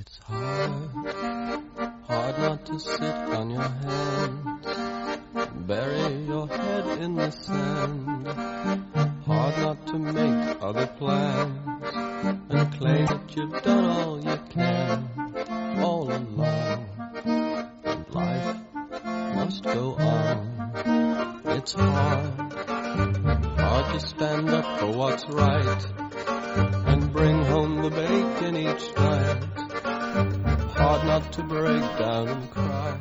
It's hard not to sit on your hands, bury your head in the sand. Hard not to make other plans and claim that you've done all you can all along, and life must go on. It's hard to stand up for what's right and bring home the bacon each night. Hard not to break down and cry.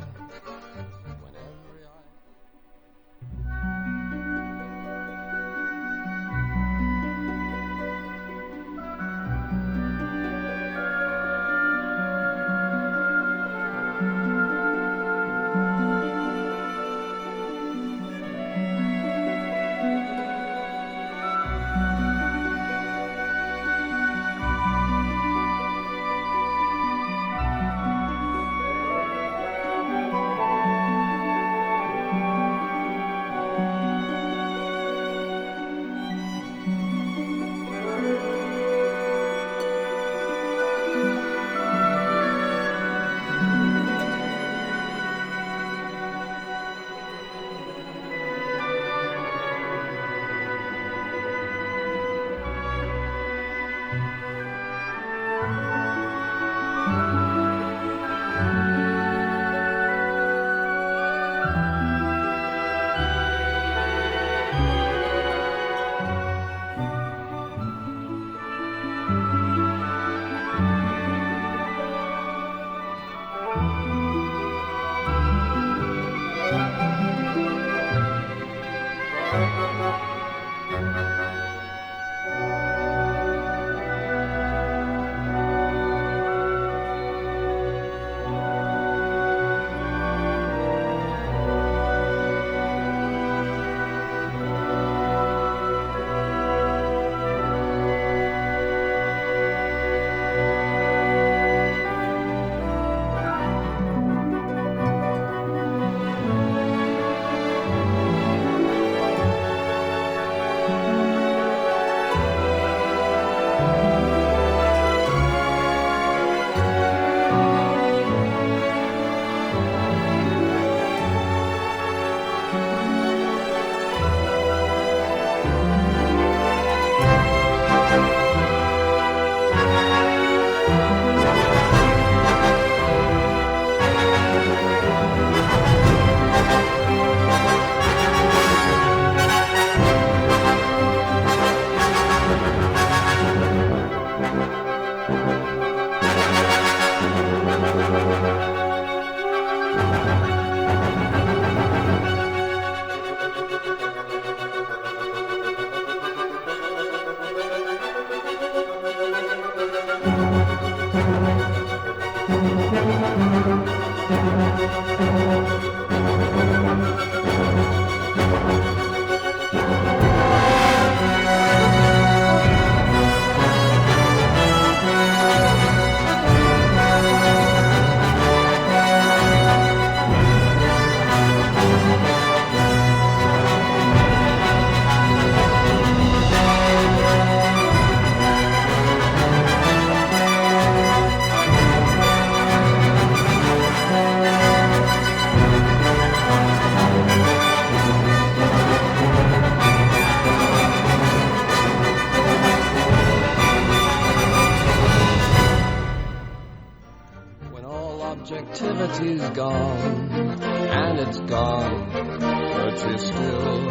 Objectivity's gone, and it's gone, but you still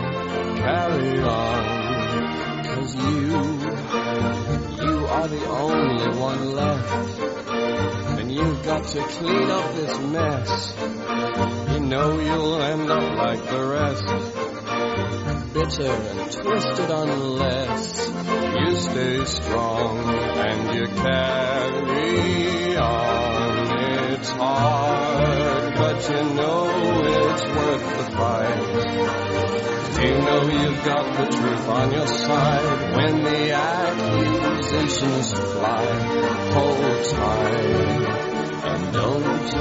carry on, 'cause you are the only one left, and you've got to clean up this mess. You know you'll end up like the rest, bitter and twisted unless you stay strong and you carry on. It's hard, but you know it's worth the fight. You know you've got the truth on your side. When the accusations fly, hold tight and don't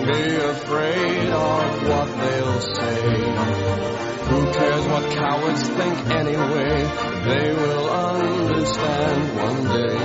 be afraid of what they'll say. Who cares what cowards think anyway? They will understand one day.